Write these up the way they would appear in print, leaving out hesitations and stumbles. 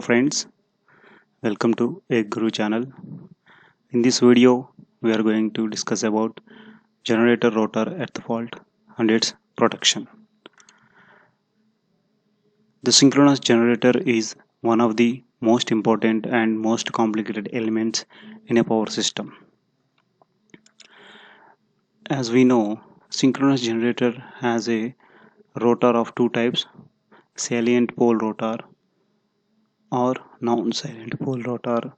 friends, welcome to a Guru channel. In this video, we are going to discuss about generator rotor earth fault and its protection. The synchronous generator is one of the most important and most complicated elements in a power system. As we know, synchronous generator has a rotor of two types, salient pole rotor or non-salient pole rotor,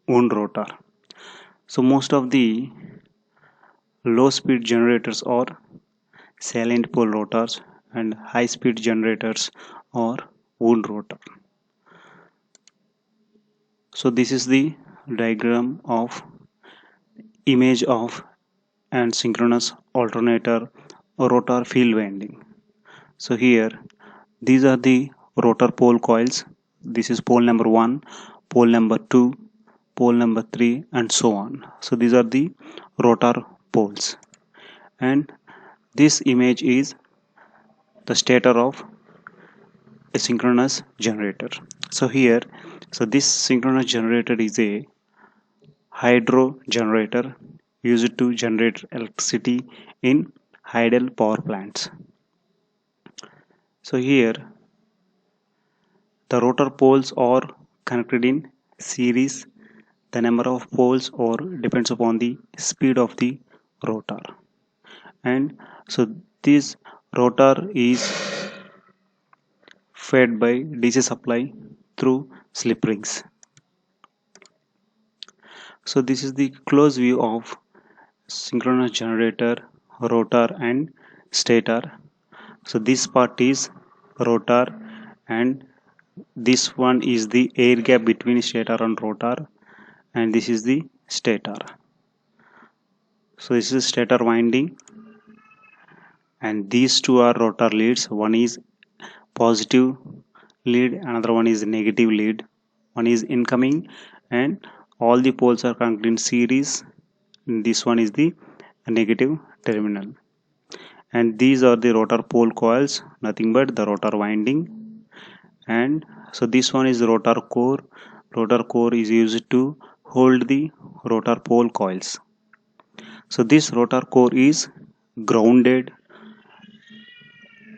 wound rotor. So most of the low speed generators are salient pole rotors and high speed generators are wound rotor. So this is the diagram of image of and synchronous alternator rotor field winding. So here these are the rotor pole coils. This is pole number 1, pole number 2, pole number 3 and so on. So these are the rotor poles, and this image is the stator of a synchronous generator. So this synchronous generator is a hydro generator used to generate electricity in idle power plants. So here the rotor poles are connected in series. The number of poles or depends upon the speed of the rotor, and so this rotor is fed by DC supply through slip rings. So this is the close view of synchronous generator, rotor and stator. So this part is rotor and this one is the air gap between stator and rotor, and this is the stator. So this is stator winding and these two are rotor leads. One is positive lead, another one is negative lead. One is incoming and all the poles are connected in series. This one is the negative terminal, and these are the rotor pole coils, nothing but the rotor winding. And so this one is the rotor core. Rotor core is used to hold the rotor pole coils. So this rotor core is grounded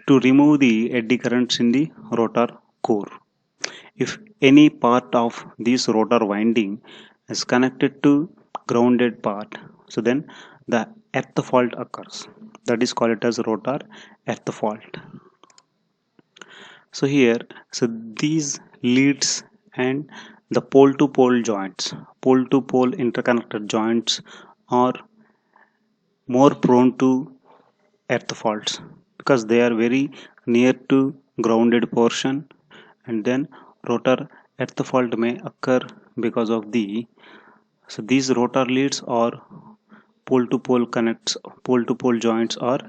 to remove the eddy currents in the rotor core. If any part of this rotor winding is connected to grounded part, so then the earth fault occurs. That is called as rotor earth fault. So these leads and the pole to pole joints, pole to pole interconnected joints are more prone to earth faults because they are very near to grounded portion, and then rotor earth fault may occur because of these rotor leads or pole to pole joints are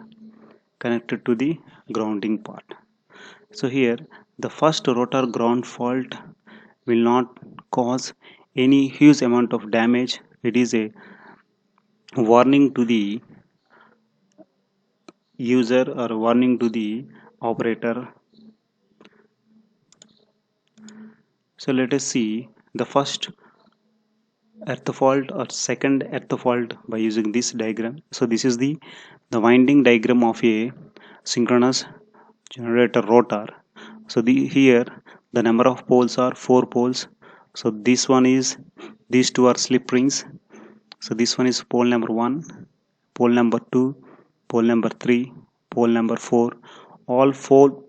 connected to the grounding part. So here the first rotor ground fault will not cause any huge amount of damage. It is a warning to the user or warning to the operator. So let us see the first earth fault or second earth fault by using this diagram. So this is the winding diagram of a synchronous generator rotor. So here the number of poles are 4 poles. So these two are slip rings. So this one is pole number 1, pole number 2, pole number 3, pole number 4. All four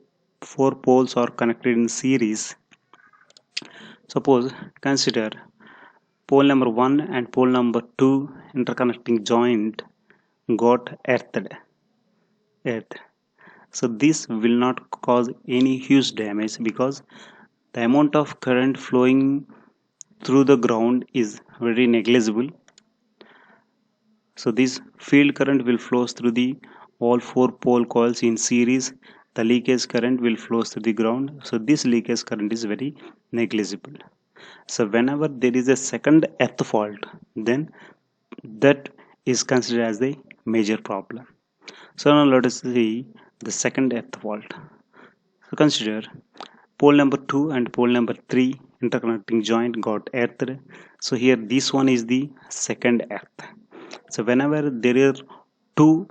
poles are connected in series. Suppose consider pole number 1 and pole number 2 interconnecting joint got earthed. So this will not cause any huge damage because the amount of current flowing through the ground is very negligible. So this field current will flow through the all 4 pole coils in series. The leakage current will flow through the ground. So this leakage current is very negligible. So whenever there is a second earth fault, then that is considered as the major problem. So now let us see the second earth fault. So consider pole number 2 and pole number 3 interconnecting joint got earthed. So here this one is the second earth. So whenever there are two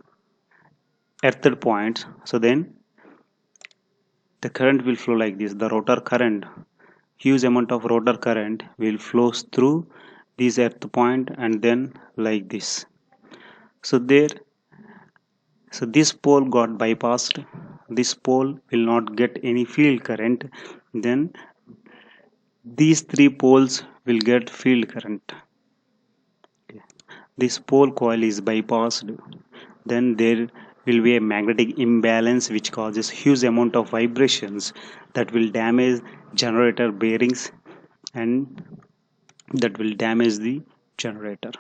earthed points, so then the current will flow like this. The rotor current, huge amount of rotor current will flows through this earth point and then like this. So there, so this pole got bypassed. This pole will not get any field current. Then these three poles will get field current. This pole coil is bypassed. Then there will be a magnetic imbalance which causes huge amount of vibrations that will damage generator bearings and that will damage the generator.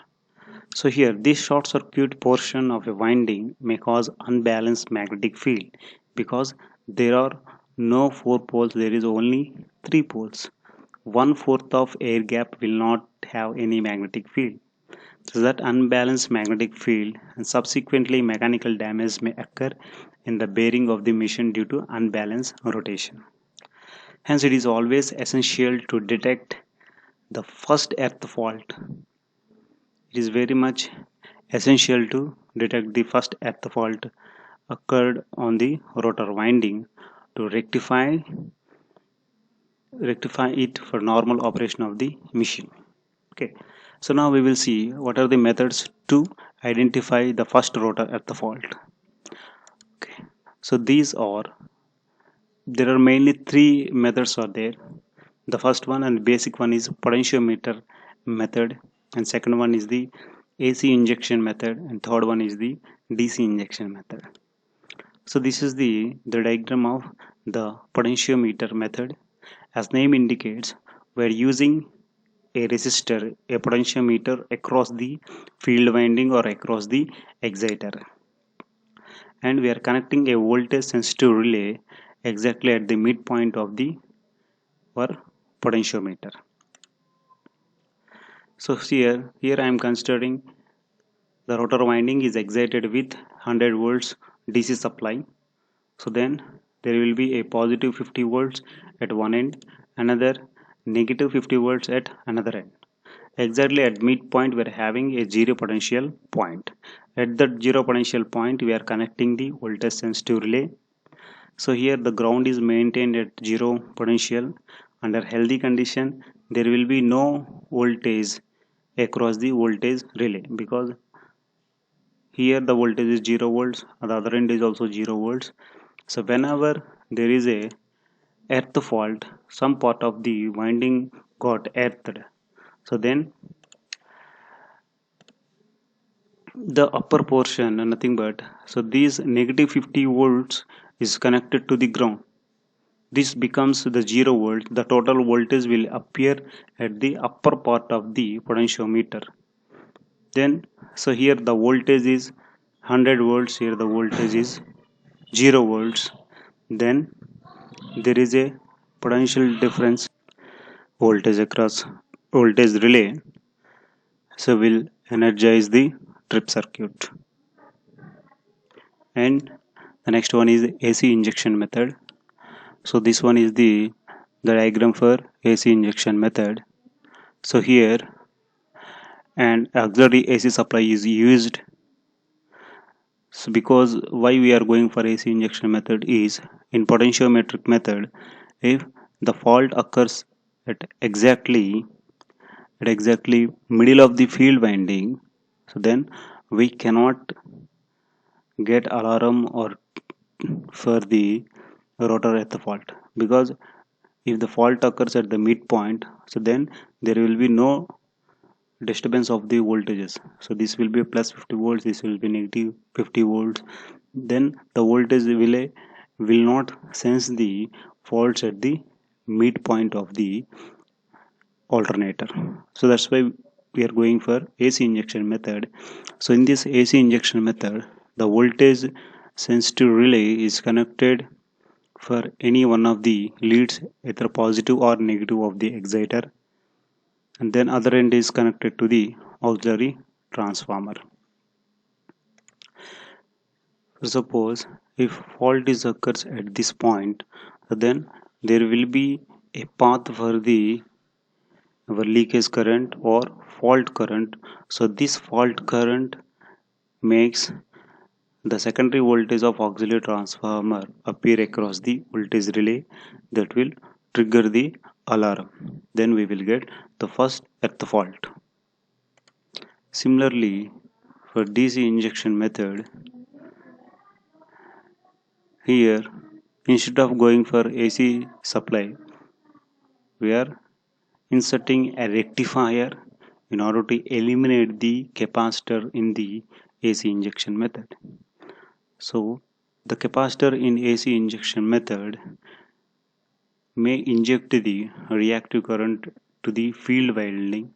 So here this short circuit portion of a winding may cause unbalanced magnetic field because there are no four poles, there is only three poles. 1/4 of air gap will not have any magnetic field. So that unbalanced magnetic field and subsequently mechanical damage may occur in the bearing of the machine due to unbalanced rotation. Hence it is always essential to detect the first earth fault. It is very much essential to detect the first earth fault occurred on the rotor winding to rectify it for normal operation of the machine. Okay, so now we will see what are the methods to identify the first rotor earth fault. Okay, so there are mainly three methods are there. The first one and basic one is potentiometer method, and second one is the AC injection method, and third one is the DC injection method. So this is the diagram of the potentiometer method. As name indicates, we are using a resistor, a potentiometer across the field winding or across the exciter, and we are connecting a voltage sensitive relay exactly at the midpoint of the our potentiometer. So here I am considering the rotor winding is excited with 100 volts DC supply. So then there will be a positive 50 volts at one end, another negative 50 volts at another end. Exactly at midpoint we are having a zero potential point. At that zero potential point we are connecting the voltage sensitive relay. So here the ground is maintained at zero potential. Under healthy condition there will be no voltage across the voltage relay because here the voltage is 0 volts and the other end is also 0 volts. So whenever there is a earth fault, some part of the winding got earthed, so then the upper portion nothing but, so these negative 50 volts is connected to the ground. This becomes the 0 volt. The total voltage will appear at the upper part of the potentiometer. Then so here the voltage is 100 volts, here the voltage is 0 volts. Then there is a potential difference voltage across voltage relay, so will energize the trip circuit. And the next one is AC injection method. So this one is the diagram for AC injection method. So here an auxiliary AC supply is used. So because why we are going for AC injection method is in potentiometric method, if the fault occurs at exactly middle of the field winding, so then we cannot get alarm or for the rotor at the fault, because if the fault occurs at the midpoint, so then there will be no disturbance of the voltages. So this will be plus 50 volts, this will be negative 50 volts. Then the voltage will not sense the faults at the midpoint of the alternator. So that's why we are going for AC injection method. So in this AC injection method, the voltage sensitive relay is connected for any one of the leads, either positive or negative of the exciter, and then other end is connected to the auxiliary transformer. Suppose if fault is occurs at this point, then there will be a path for the our leakage current or fault current. So this fault current makes the secondary voltage of auxiliary transformer appear across the voltage relay that will trigger the alarm. Then we will get the first earth fault. Similarly, for DC injection method, here instead of going for AC supply, we are inserting a rectifier in order to eliminate the capacitor in the AC injection method. So the capacitor in AC injection method may inject the reactive current to the field winding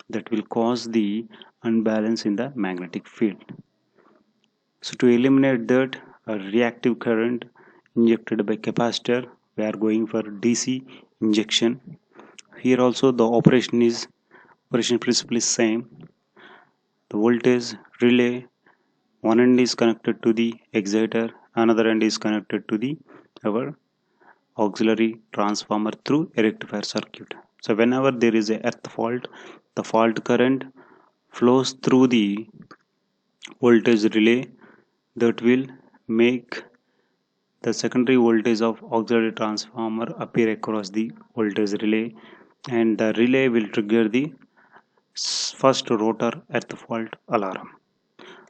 that will cause the unbalance in the magnetic field. So to eliminate that reactive current injected by capacitor, we are going for DC injection. Here also the operation principle is same. The voltage relay, one end is connected to the exciter, another end is connected to the our auxiliary transformer through a rectifier circuit. So whenever there is a earth fault, the fault current flows through the voltage relay that will make the secondary voltage of auxiliary transformer appear across the voltage relay, and the relay will trigger the first rotor earth fault alarm.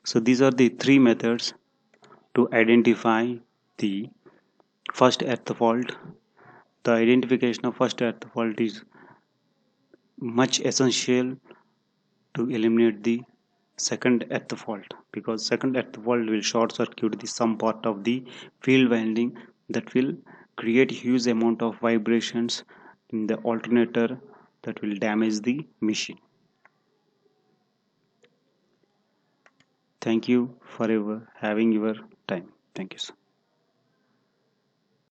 So these are the three methods to identify the first earth fault. The identification of first earth fault is much essential to eliminate the second earth fault, because second earth fault will short circuit the some part of the field winding that will create huge amount of vibrations in the alternator that will damage the machine. Thank you for having your time. Thank you, sir.